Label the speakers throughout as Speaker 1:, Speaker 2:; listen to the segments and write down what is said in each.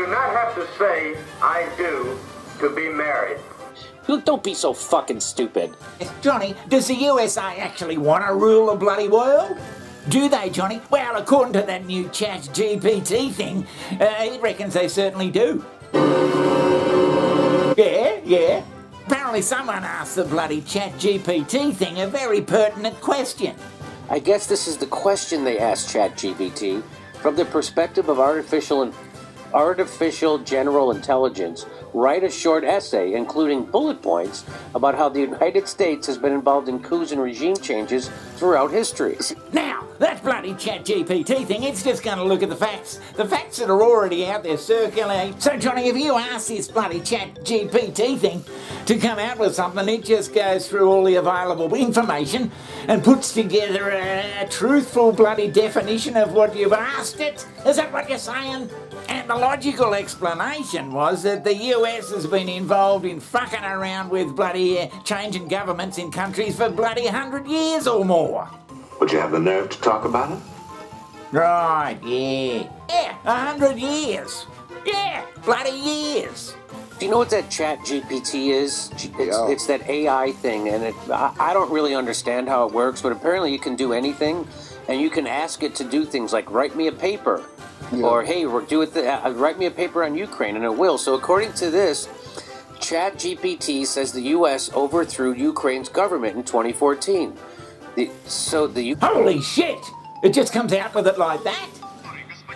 Speaker 1: do not have to say, I do, to be married.
Speaker 2: Look, don't be so fucking stupid.
Speaker 3: Johnny, does the USA actually want to rule the bloody world? Do they, Johnny? Well, according to that new Chatgpt thing, it reckons they certainly do. Yeah. Apparently someone asked the bloody Chatgpt thing a very pertinent question.
Speaker 2: I guess this is the question they asked Chatgpt from the perspective of artificial general intelligence. Write a short essay, including bullet points, about how the United States has been involved in coups and regime changes throughout history.
Speaker 3: Now, that bloody Chatgpt thing, it's just going to look at the facts that are already out there circulating. So, Johnny, if you ask this bloody Chatgpt thing to come out with something, it just goes through all the available information and puts together a truthful bloody definition of what you've asked it. Is that what you're saying? And the logical explanation was that the US has been involved in fucking around with bloody changing governments in countries for bloody 100 years or more.
Speaker 1: Would you have the nerve to talk about it?
Speaker 3: Right, yeah. Yeah, 100 years. Yeah, bloody years.
Speaker 2: Do you know what that Chatgpt is? It's that AI thing, and I don't really understand how it works, but apparently you can do anything, and you can ask it to do things like write me a paper. Yeah. Or, hey, write me a paper on Ukraine, and it will. So according to this, Chatgpt says the U.S. overthrew Ukraine's government in 2014.
Speaker 3: Holy shit! It just comes out with it like that?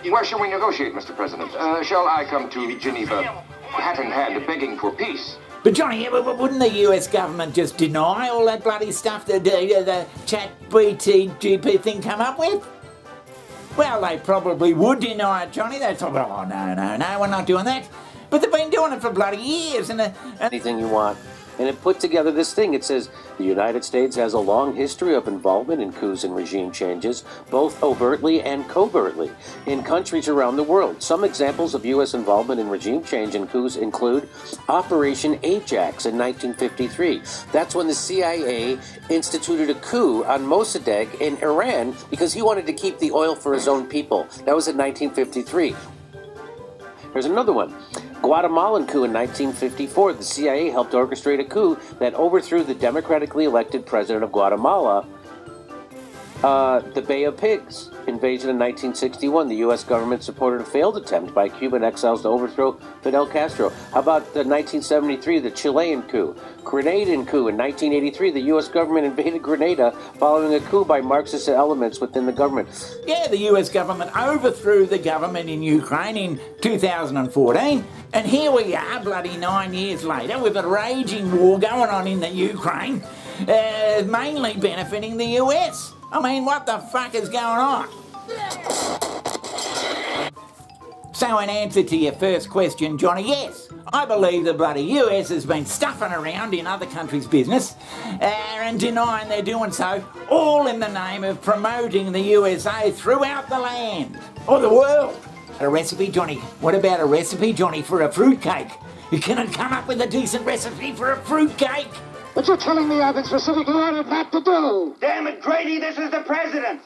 Speaker 4: Where shall we negotiate, Mr. President? Shall I come to Geneva, hat in hand, begging for peace?
Speaker 3: But Johnny, wouldn't the US government just deny all that bloody stuff that the Chatgpt thing come up with? Well, they probably would deny it, Johnny. They'd say, oh, no, we're not doing that. But they've been doing it for bloody years. And
Speaker 2: anything you want. And it put together this thing. It says, the United States has a long history of involvement in coups and regime changes, both overtly and covertly, in countries around the world. Some examples of U.S. involvement in regime change and coups include Operation Ajax in 1953. That's when the CIA instituted a coup on Mossadegh in Iran because he wanted to keep the oil for his own people. That was in 1953. Here's another one. Guatemalan coup in 1954. The CIA helped orchestrate a coup that overthrew the democratically elected president of Guatemala. The Bay of Pigs invasion in 1961. The U.S. government supported a failed attempt by Cuban exiles to overthrow Fidel Castro. How about the 1973, the Chilean coup? Grenadian coup in 1983. The U.S. government invaded Grenada following a coup by Marxist elements within the government.
Speaker 3: Yeah, the U.S. government overthrew the government in Ukraine in 2014. And here we are, bloody 9 years later, with a raging war going on in the Ukraine, mainly benefiting the U.S. I mean, what the fuck is going on? So in answer to your first question, Johnny, yes, I believe the bloody US has been stuffing around in other countries' business and denying they're doing so, all in the name of promoting the USA throughout the land, or the world. A recipe, Johnny? What about a recipe, Johnny, for a fruitcake? You cannot come up with a decent recipe for a fruitcake?
Speaker 5: But you're telling me I've been specifically ordered not to do.
Speaker 6: Damn it, Grady, this is the president.